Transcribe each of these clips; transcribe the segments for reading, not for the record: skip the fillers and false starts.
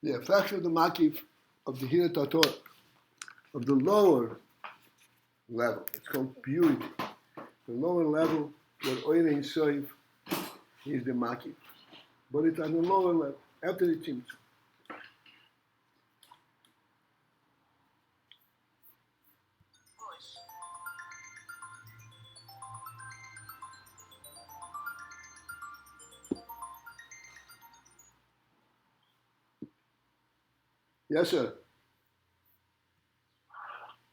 The effect of the makif of the hiratator, of the lower level, it's called purity. The lower level, where oirein soif is the makif, but it's on the lower level after the tzimtzum. Yes, sir.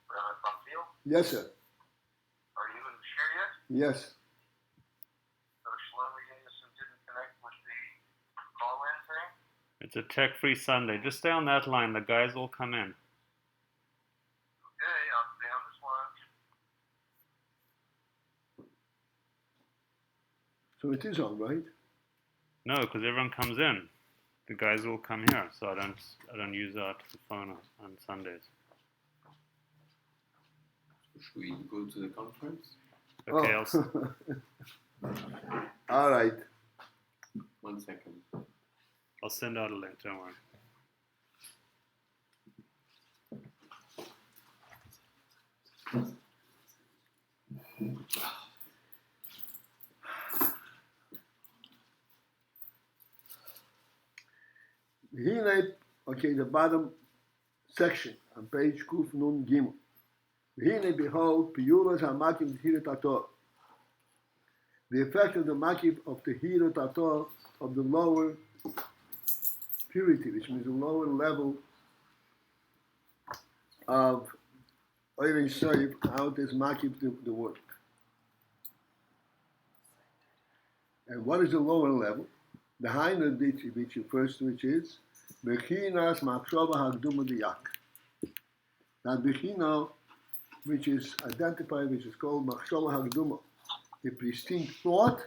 PALTIEL? Yes, sir. Are you in share yet? Yes. So Shlomo Yinison didn't connect with the call-in thing? It's a tech-free Sunday. Just stay on that line. The guys will come in. Okay, I'll stay on this line. So it is on, right? No, because everyone comes in. The guys will come here, so I don't use the phone on Sundays. Should we go to the conference? Okay, All right. 1 second. I'll send out a link. Don't worry. Okay, the bottom section on page Kuf Nun Gimel. Behold, piyuras hamakim hiratator. The effect of the makif of the hiratator of the lower purity, which means the lower level of oirin soif, how does makif the work? And what is the lower level? The higher which refers to, which is bechinas machshava hagduma diyak. That bechina, which is identified, which is called machshava hagduma, the pristine thought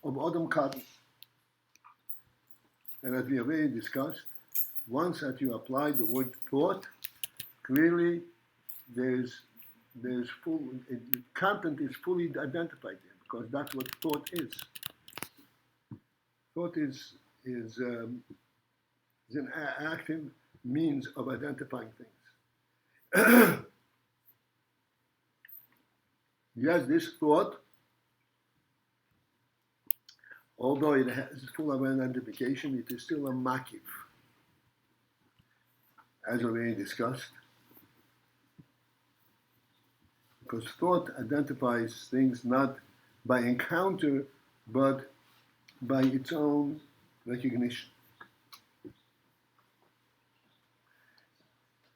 of Adam Kadmon. And as we have already discussed, once that you apply the word thought, clearly there's full, the content is fully identified there, because that's what thought is. Thought is an active means of identifying things. Yes, this thought, although it has full of identification, it is still a makif, as already discussed. Because thought identifies things not by encounter, but by its own recognition.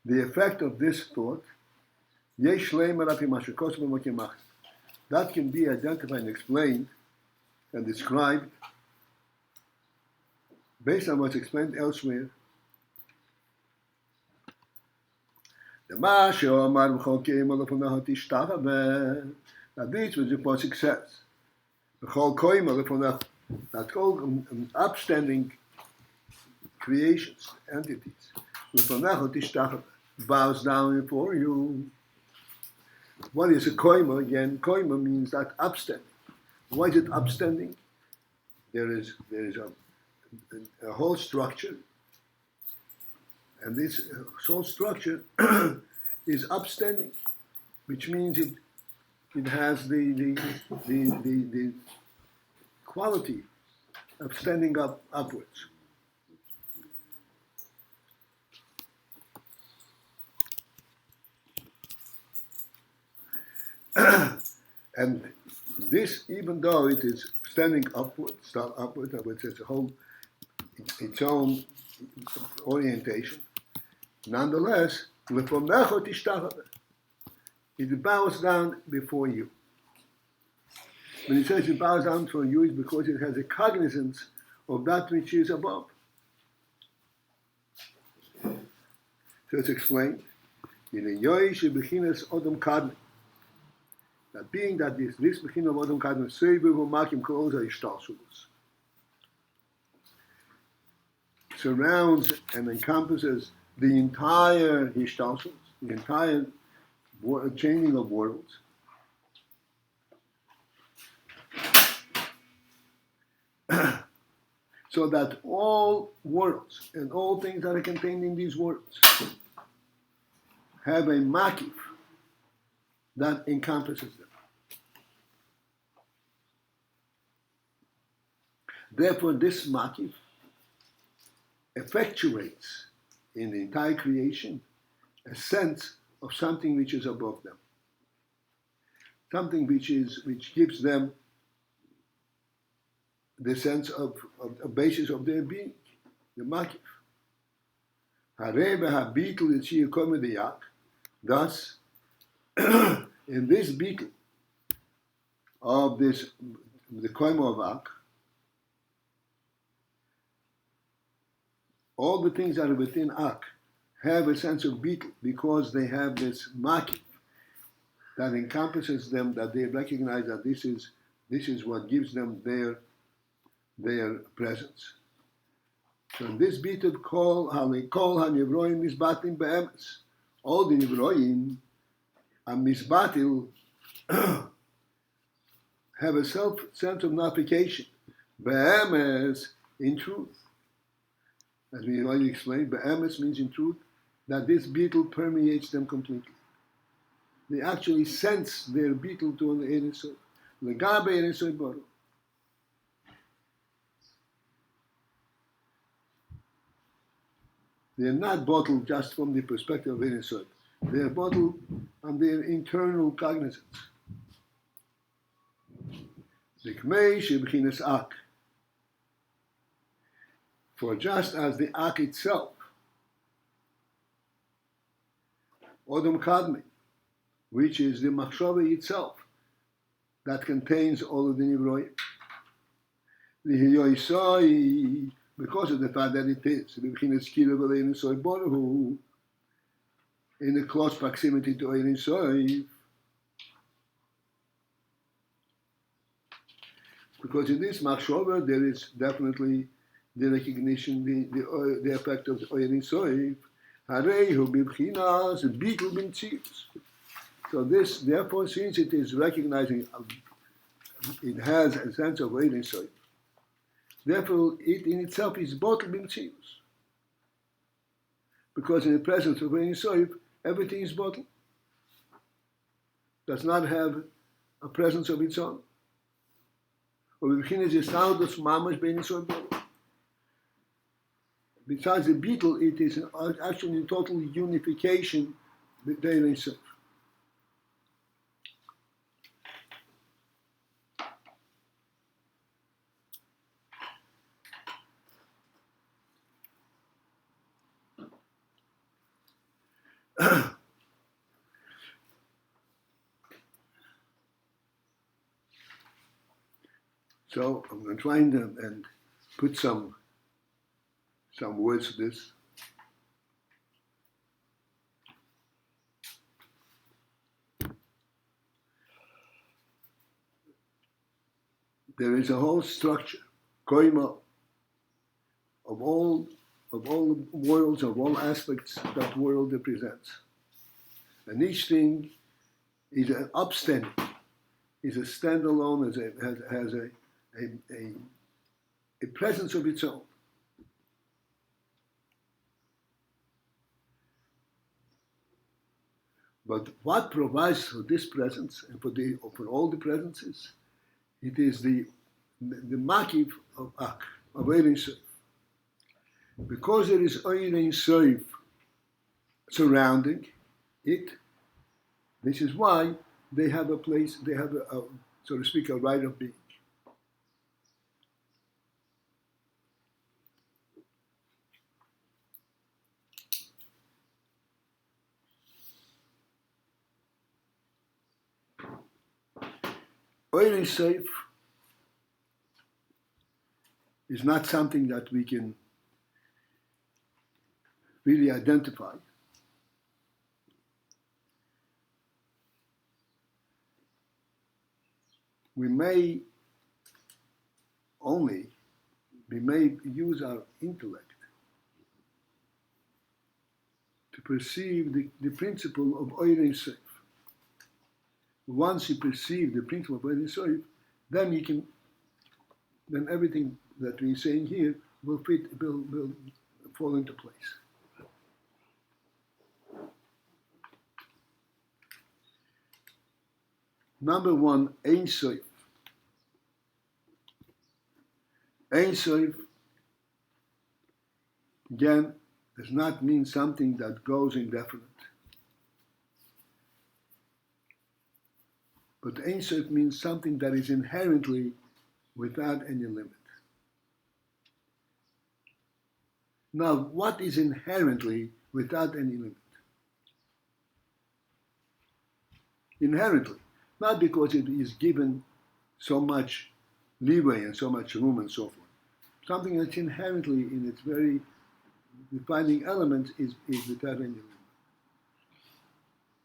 The effect of this thought, that can be identified and explained and described based on what's explained elsewhere. That this was the Pasuk says. That all upstanding creations, entities, bows down before you. What is a koima? Again, koima means that upstanding. Why is it upstanding? There is a whole structure, and this whole structure is upstanding, which means it has the quality of standing up upwards. And this, even though it is standing upwards, which is its own orientation, nonetheless, it bows down before you. When it says it bows down for you, it's because it has a cognizance of that which is above. So it's explained. That being that this Bechina of Adam Kadmon surrounds and encompasses the entire Hishtalshus, the entire changing of worlds. so that all worlds and all things that are contained in these worlds have a makif that encompasses them. Therefore, this makif effectuates in the entire creation a sense of something which is above them, something which gives them the sense of a basis of their being, the makif. REBBE habitul yitzir komediyak. Thus, in this beetle of this, the koimo of ak, all the things that are within ak have a sense of beetle because they have this makif that encompasses them, that they recognize that this is what gives them their presence. So in this beetle call hanivroim misbatim be'emes. All the nivroim and misbatil have a sense of nullification. Be'emes, in truth. As we already explained, be'emes means in truth that this beetle permeates them completely. They actually sense their beetle to an Ein Sof. Legabe Ein Sof Baruch. They are not bottled just from the perspective of Ein Sof. They are bottled on their internal cognizance. Likmei shebchinas ak. For just as the ak itself, Odom Kadmi, which is the machshava itself, that contains all of the nivroim, lihiyoisai, because of the fact that it is in a close proximity to Ein Sof, because in this machshava there is definitely the recognition, the effect of Ein Sof. Harehu bibchinas bitul b'mtzius. So this, therefore, since it is recognizing, it has a sense of Ein Sof. Therefore, it in itself is bottled b'mtzius. Because in the presence of Ein Sof, everything is bottled. Does not have a presence of its own. Or bibchinas yisaudos mamash b'Ein Sof. Besides the beetle, it is actually in total unification with Ein Sof. So I'm going to try and put some words to this. There is a whole structure, koima, of all worlds, of all aspects that world represents. And each thing is an upstanding, is a standalone, has a presence of its own. But what provides for this presence and for all the presences? It is the makif of ak, of Ein Sof. Because there is Ein Sof surrounding it, this is why they have a place, they have a so to speak, a right of being. Ein Sof is not something that we can really identify. We may use our intellect to perceive the principle of Ein Sof. Once you perceive the principle of Ein Sof, then everything that we're saying here will fall into place. Number one, Ein Sof. Ein Sof, again, does not mean something that goes indefinite. But Ein Sof means something that is inherently without any limit. Now, what is inherently without any limit? Inherently, not because it is given so much leeway and so much room and so forth. Something that's inherently in its very defining elements is without any limit.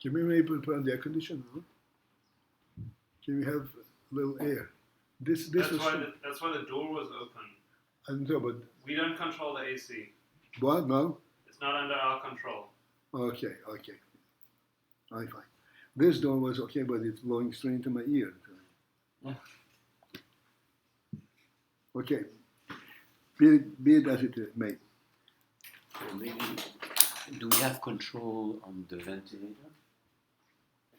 Can we maybe put on the air conditioner? No? Can we have a little air? That's why the door was open. I don't know, but We don't control the AC. what? No? It's not under our control. Okay. Fine. This door was okay, but it's blowing straight into my ear. Okay. Be it as it may. So maybe, do we have control on the ventilator?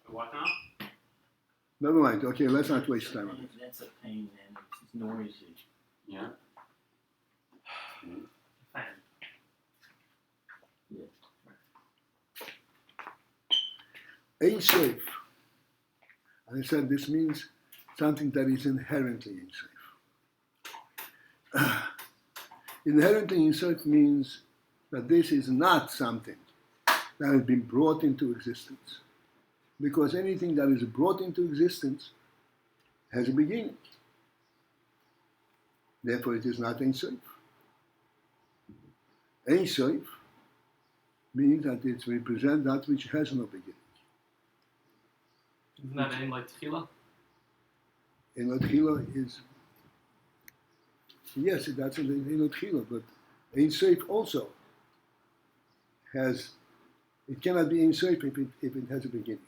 What now? Never mind. Okay, let's not waste time on this. That's a pain, man. It's noisy. Yeah. Fan. Ein Sof. And I said this means something that is inherently Ein Sof. Inherently Ein Sof means that this is not something that has been brought into existence. Because anything that is brought into existence has a beginning. Therefore, it is not Ein Sof. Ein Sof means that it represents that which has no beginning. Isn't that Ein like Tchila? Ein Tchila is, yes, that's Ein Tchila, but Ein Sof also has, it cannot be Ein Sof if it has a beginning.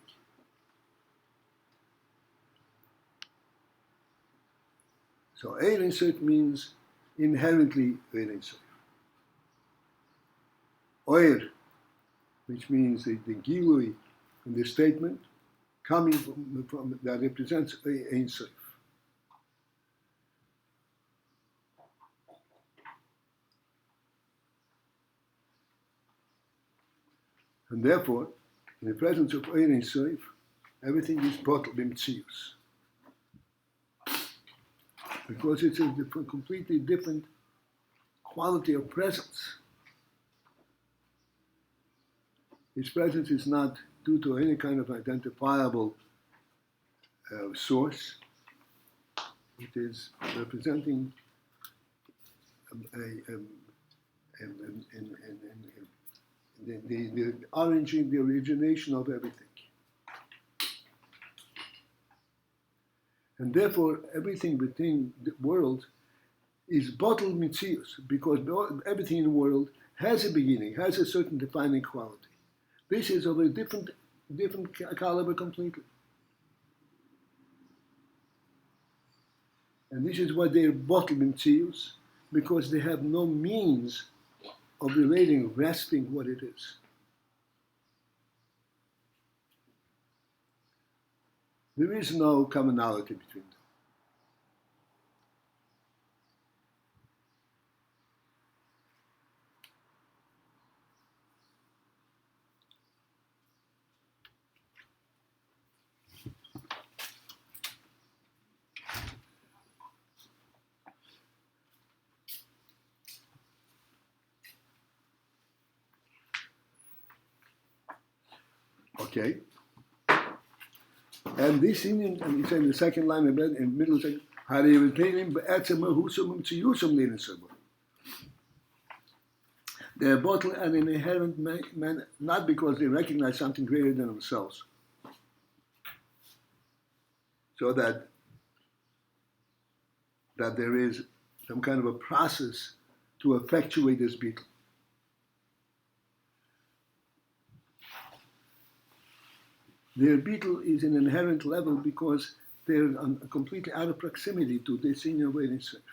So Ein Sof means inherently Ein Sof. Oir, which means the Gilui in the statement, coming from that represents Ein Sof. And therefore, in the presence of Ein Sof, everything is brought b'mtzius. Because it's a completely different quality of presence. Its presence is not due to any kind of identifiable source. It is representing the origin, the origination of everything. And therefore, everything within the world is bottled mitzius, because everything in the world has a beginning, has a certain defining quality. This is of a different caliber completely. And this is why they are bottled mitzius, because they have no means of relating, grasping what it is. There is no commonality between them. Okay. And this in, and it's in the second line of it, in the middle second, they are bottled and an inherent man, not because they recognize something greater than themselves. So that there is some kind of a process to effectuate this beetle. Their beetle is an inherent level because they're completely out of proximity to this inner waiting self.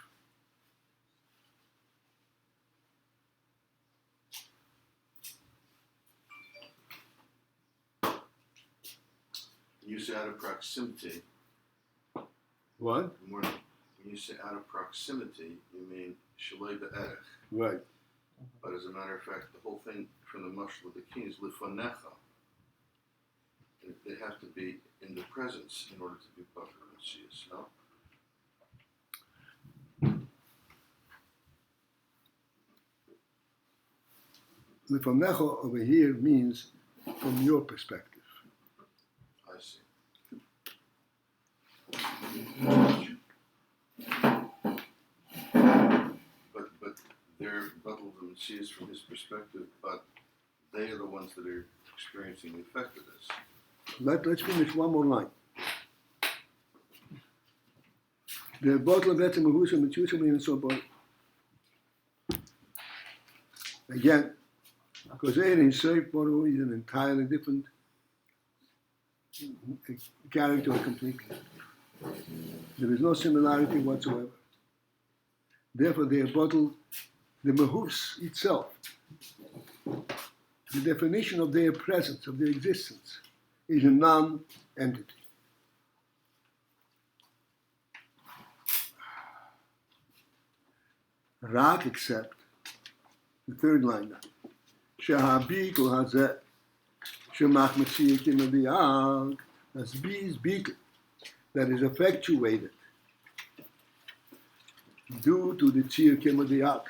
you say out of proximity, What? when you say out of proximity, you mean shalei be'erech. Right. But as a matter of fact, the whole thing from the mashal of the king is lifanecha. They have to be in the presence in order to be buffer messias, no? Lefanecha over here means from your perspective. I see. But they're bubble of the messias from his perspective, but they are the ones that are experiencing the effect of this. Let's finish one more line. The bottle of etzem mahusha mitzusha and so on. Again, because in Seif Baruch is an entirely different character completely. There is no similarity whatsoever. Therefore, they are bottled, the mahus itself, the definition of their presence, of their existence, is a non-entity. Rak except the third line now. Shehabikul hazeh shemach metziyah kimadiag. That's bees beetle that is effectuated due to the tzir kimadiag,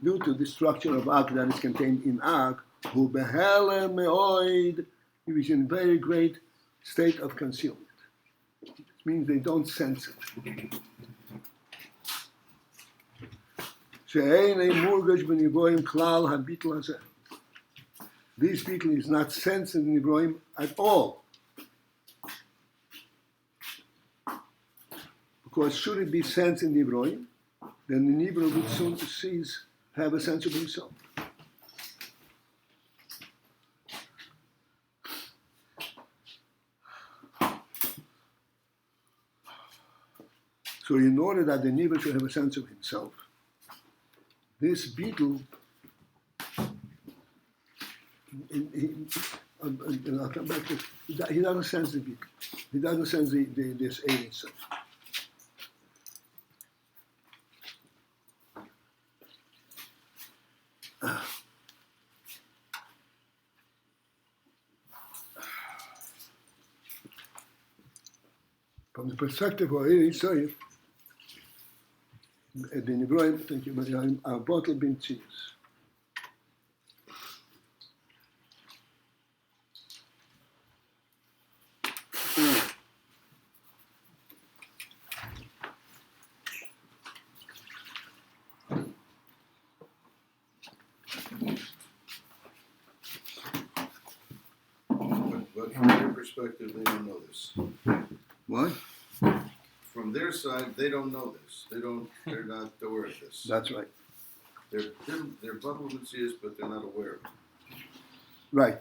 due to the structure of Ak that is contained in Ak, who behelem meoid, he is in very great state of concealment. It means they don't sense it. This beetle is not sensed in Nivroim at all. Because should it be sensed in Nivroim, then the Nivro would soon have a sense of himself. So in order that the Nivro should have a sense of himself, this beetle, I'll come back to, he doesn't sense the beetle. He doesn't sense this alien stuff. From the perspective of Eri Soif, the Nivroim, thank you, Mariam, are bottle bin tzius. But from their perspective, they don't know this. What? From their side, they don't know this. They're not aware of this. That's right. They're bubble messias, but they're not aware of it. Right.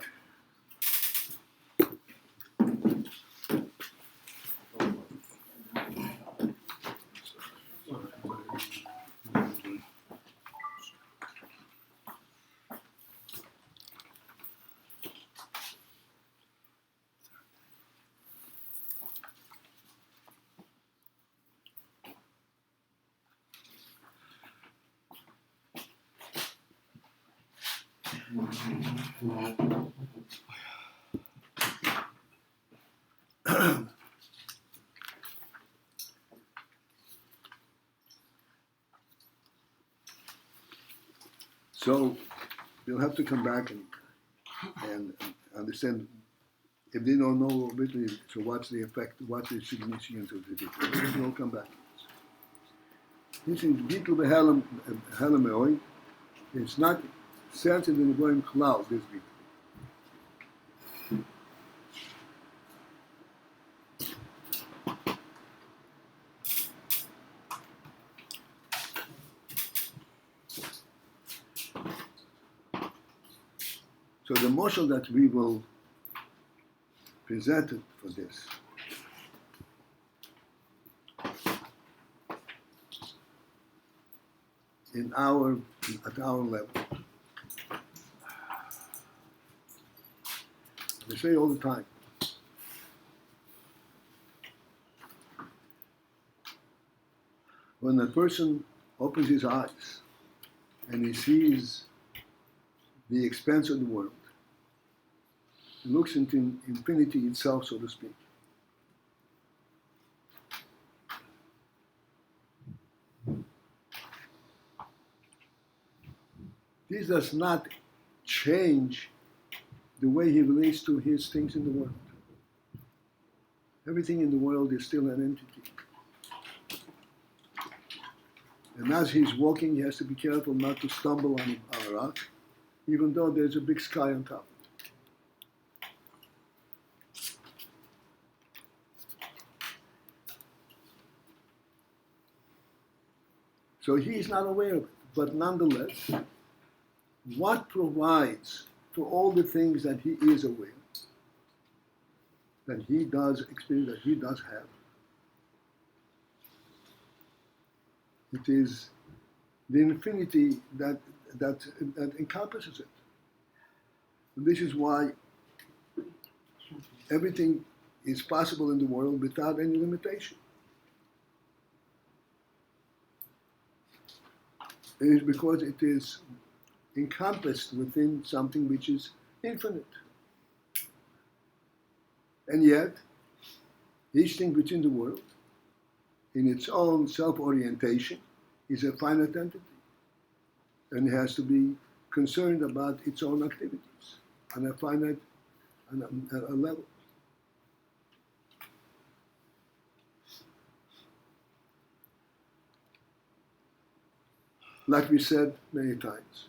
So you'll have to come back and understand. If they don't know literally, so what's the effect, what's the significance of the beetle? We'll come back. This is beetle behelem meoid. It's not sensitive in the going cloud, this beetle. So the motion that we will present for this at our level. We say all the time, When a person opens his eyes and he sees the expanse of the world, he looks into infinity itself, so to speak. This does not change the way he relates to his things in the world. Everything in the world is still an entity. And as he's walking, he has to be careful not to stumble on a rock, even though there's a big sky on top. So he's not aware of it. But nonetheless, what provides for all the things that he is aware, that he does experience, that he does have? It is the infinity that encompasses it. And this is why everything is possible in the world without any limitation. It is because it is encompassed within something which is infinite. And yet, each thing within the world, in its own self-orientation, is a finite entity and has to be concerned about its own activities on a finite a level. Like we said many times,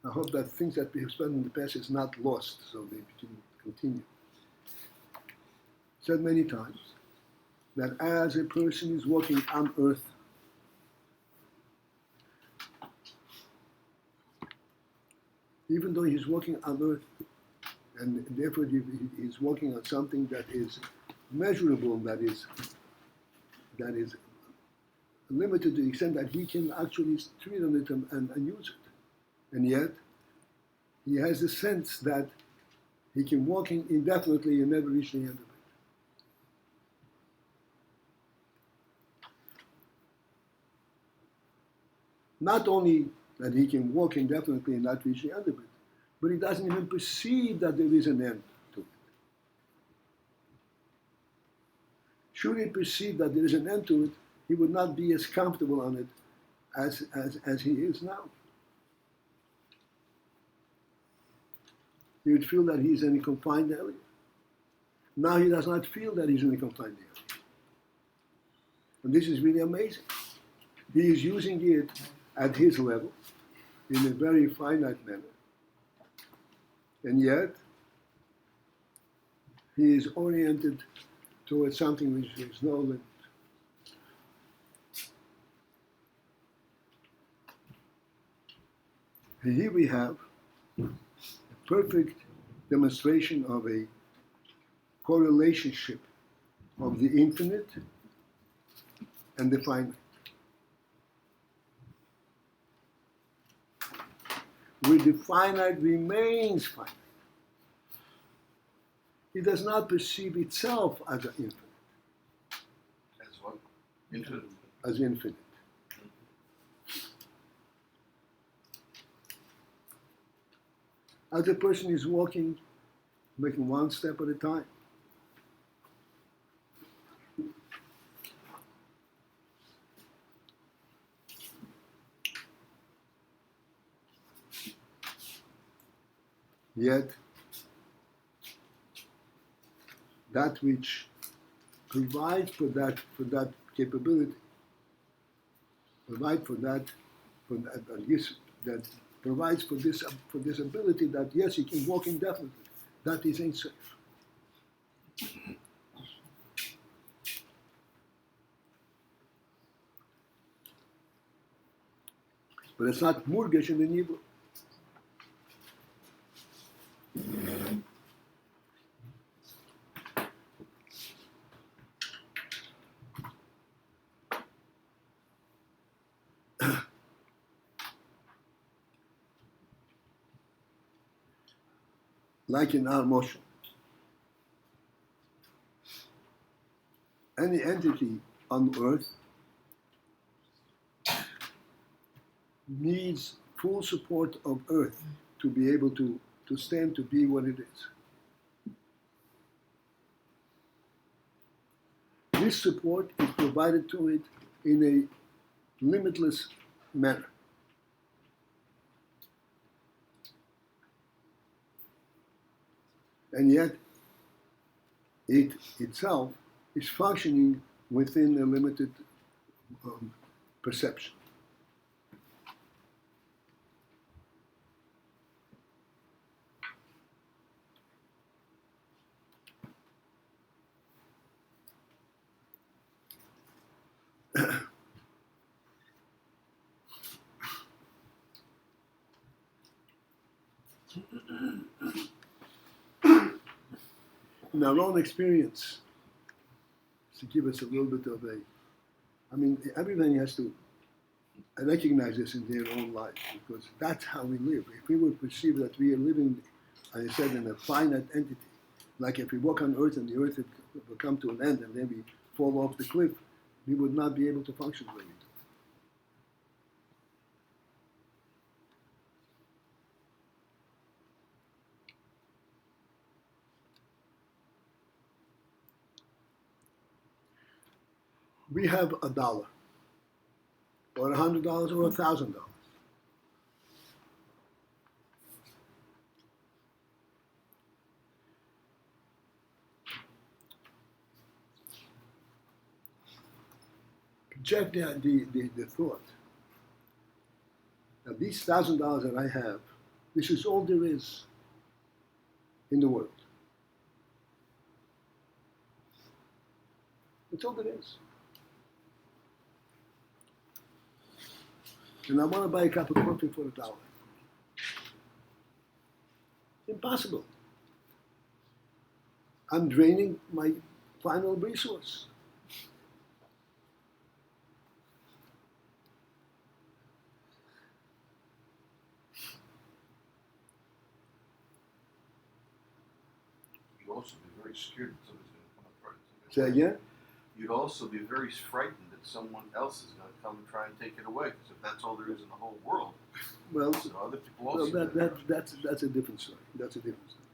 I hope that things that we have spent in the past is not lost, so they can continue. Said many times that as a person is walking on earth, even though he's walking on earth, and therefore he's walking on something that is measurable, that is limited to the extent that he can actually treat on it and use it. And yet, he has the sense that he can walk indefinitely and never reach the end of it. Not only that he can walk indefinitely and not reach the end of it, but he doesn't even perceive that there is an end to it. Should he perceive that there is an end to it, he would not be as comfortable on it as he is now. He would feel that he's in a confined area. Now he does not feel that he's in a confined area. And this is really amazing. He is using it at his level in a very finite manner. And yet, he is oriented towards something which is no limit. And here we have a perfect demonstration of a correlationship of the infinite and the finite. Where the finite remains finite. It does not perceive itself as an infinite. As what? Infinite. As infinite. As a person is walking, making one step at a time. Yet, that which provides for that capability, provides for this ability that yes, he can walk indefinitely. That is ain't safe. But it's not murgesh in the Hebrew. Like in our motion, any entity on earth needs full support of earth to be able to stand to be what it is. This support is provided to it in a limitless manner. And yet, it itself is functioning within a limited perception. In our own experience, to give us a little bit of a, I mean, everybody has to recognize this in their own life, because that's how we live. If we would perceive that we are living, as I said, in a finite entity, like if we walk on earth and the earth will come to an end and then we fall off the cliff, we would not be able to function the way we do. We have $1, or $100, or $1,000. Project the thought that these $1,000 that I have, this is all there is in the world. It's all there is. And I want to buy a cup of coffee for $1. Impossible. I'm draining my final resource. You'd also be very scared that somebody's going to come and try to take it Say away. again? You'd also be very frightened that someone else is going to come and try and take it away, because if that's all there is in the whole world, Well, so other people well also. that's a different story. That's a different story.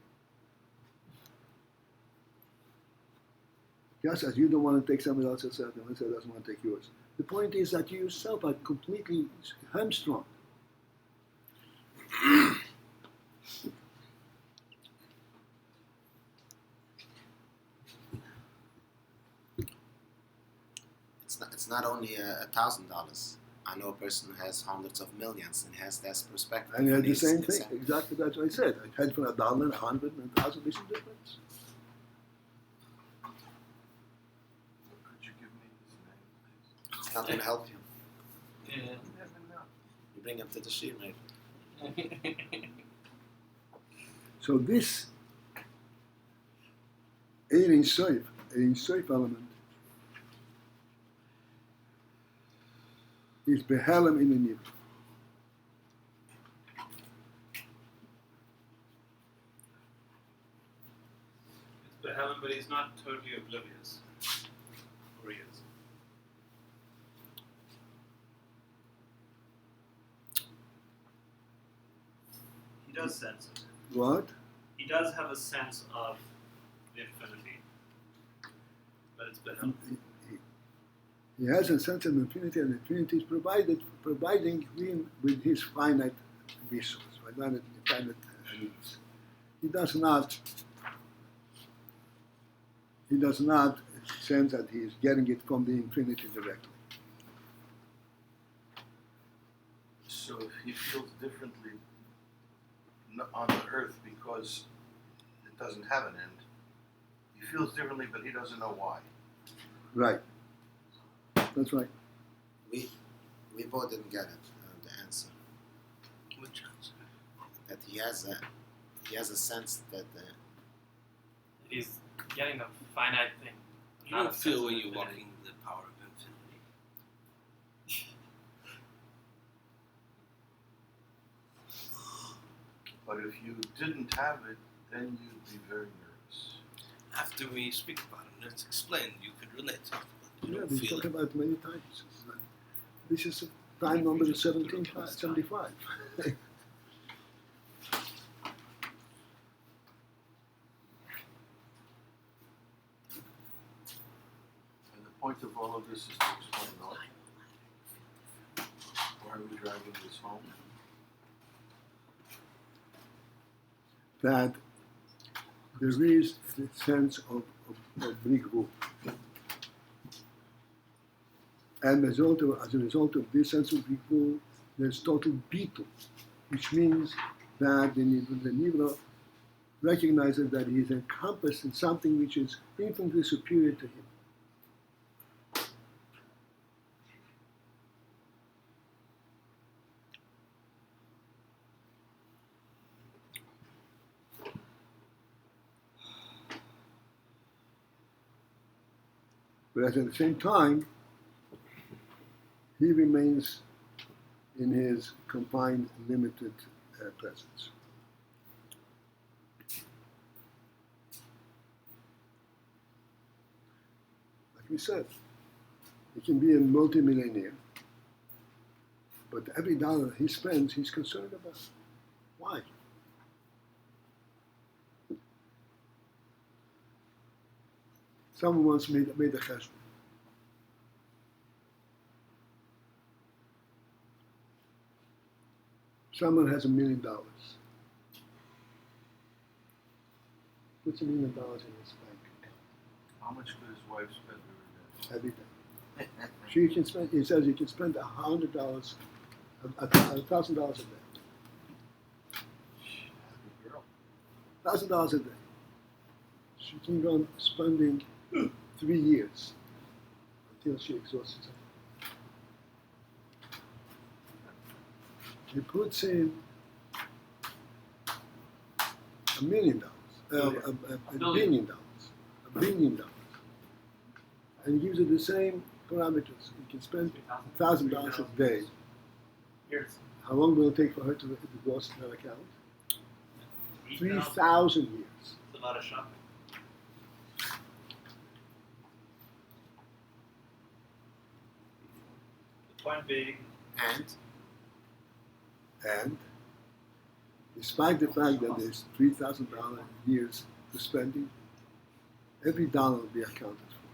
Just as you don't want to take somebody else's stuff, and somebody else doesn't want to take yours. The point is that you yourself are completely hamstrung. It's not only $1,000. I know a person who has hundreds of millions and has that perspective. And you had the He's- same he's- thing. Exactly, that's what I said. I had for $1, 100, and 1,000. There's a difference. Could you give me his name, please? It's not going to help you. Yeah. You never know. You bring him to the sheet, maybe. So this Ein Sof element, is behalem in the nivra. It's Behelm, but he's not totally oblivious. Or he is. He does sense it. What? He does have a sense of the infinity. But it's Behelm. He has a sense of infinity, and infinity is providing him with his finite resource, finite needs. He does not sense that he is getting it from the infinity directly. So if he feels differently on the earth because it doesn't have an end, he feels differently, but he doesn't know why. Right. That's right. We both didn't get it, the answer. Which answer? That he has a sense that He's getting a finite thing. You not don't a feel sense when of you're infinity. walking the power of infinity. But if you didn't have it, then you'd be very nervous. After we speak about it, let's explain. You could relate to it. You Yeah, don't we feel talked it. about it many times. This is time number 1775. And the point of all of this is to explain what? Why are we driving this home? That there is a sense of brigou. And as a result of this sense of brigou, there's total bitul, which means that the Nivra recognizes that he is encompassed in something which is infinitely superior to him. Whereas at the same time, he remains in his confined, limited presence. Like we said, he can be a multimillionaire, but every dollar he spends, he's concerned about. Why? Someone once made a cheshbon. Someone has $1 million. Puts $1 million in his bank How much could his wife spend every day? every day. She can spend. He says you can spend $100, $1,000 a day. Happy girl. $1,000 a day. She can go on spending 3 years until she exhausts herself. He puts in $1 million, $1 billion, $1 billion, and he gives it the same parameters. You can spend $1,000 a day. Years. How long will it take for her to exhaust her account? 3,000 years. It's a lot of shopping. The point being, And despite the fact that there's $3,000 years to spending, every dollar will be accounted for.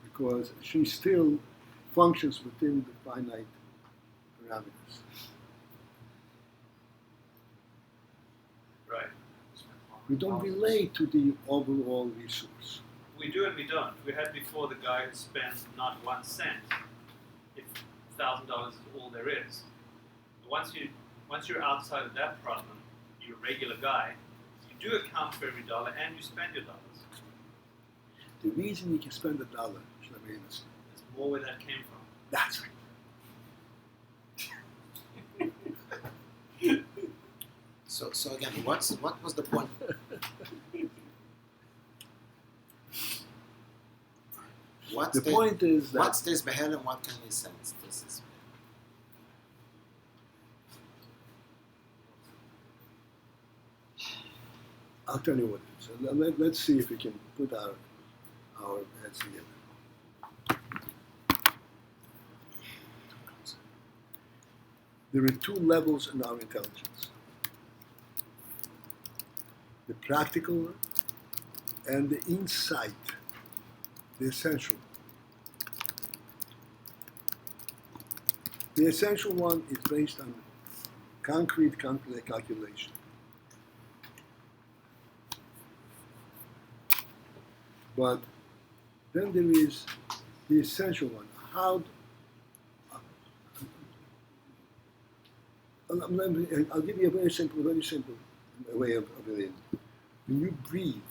Because she still functions within the finite parameters. right? We don't relate to the overall resource. We do and we don't. We had before the guy who spends not 1 cent. If $1,000 is all there is. Once you're outside of that problem, you're a regular guy. You do account for every dollar and you spend your dollars. The reason you can spend $1, should I be honest? It's more where that came from. That's right. So again, what was the point? The point is that what's this behel and what can we sense? This is I'll tell you what it is. And let's see if we can put our heads together. There are 2 levels in our intelligence. The practical one and the insight, the essential one. The essential one is based on concrete calculation. But then there is the essential one. I'll give you a very simple way of it. When you breathe,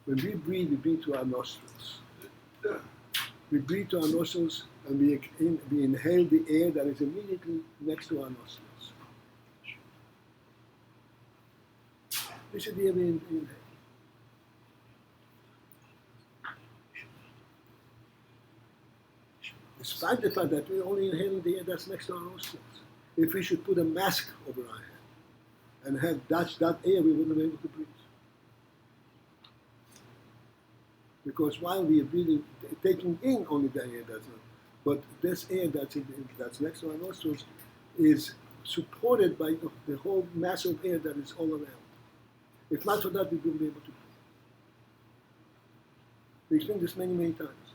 we breathe to our nostrils. We breathe to our nostrils and we inhale the air that is immediately next to our nostrils. This is the air we inhale. Despite the fact that we only inhale the air that's next to our nostrils. If we should put a mask over our head and have that air, we wouldn't be able to breathe. Because while we are breathing, taking in only the air that's not, but this air that's next to our nostrils is supported by the whole mass of air that is all around. If not for that, we wouldn't be able to breathe. We explained this many, many times.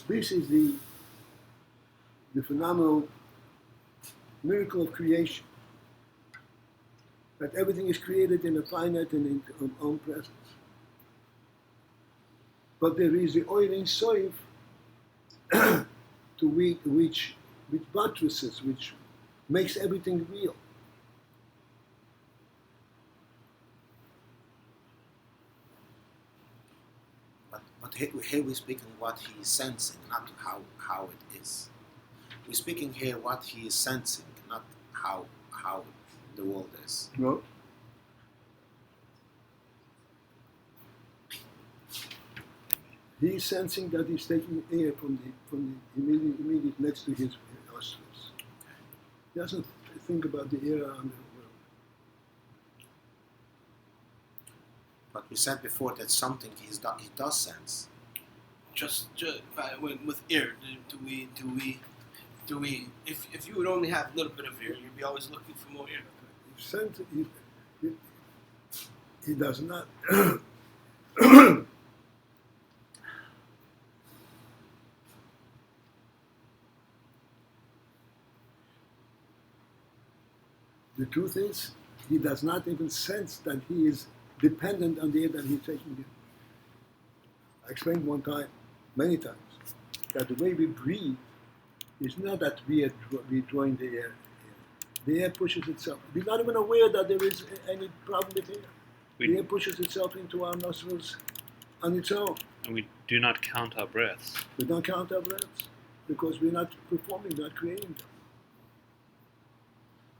This is the phenomenal miracle of creation. That everything is created in a finite and in own presence. But there is the oiling soif to which buttresses, which makes everything real. But here we're speaking what he is sensing, not how it is. We're speaking here what he is sensing, not how the world is. No? He's sensing that he's taking air from the immediate next to his nostrils. He doesn't think about the air around the world. But we said before that something he does sense. Just with air, do we? If you would only have a little bit of air, you'd be always looking for more air. He does not. The truth is, he does not even sense that he is dependent on the air that he's taking in. I explained one time, many times, that the way we breathe is not that we are drawing the air in. The air pushes itself. We're not even aware that there is any problem with air. The air pushes itself into our nostrils on its own. And we do not count our breaths. We don't count our breaths because we're not performing, not creating them.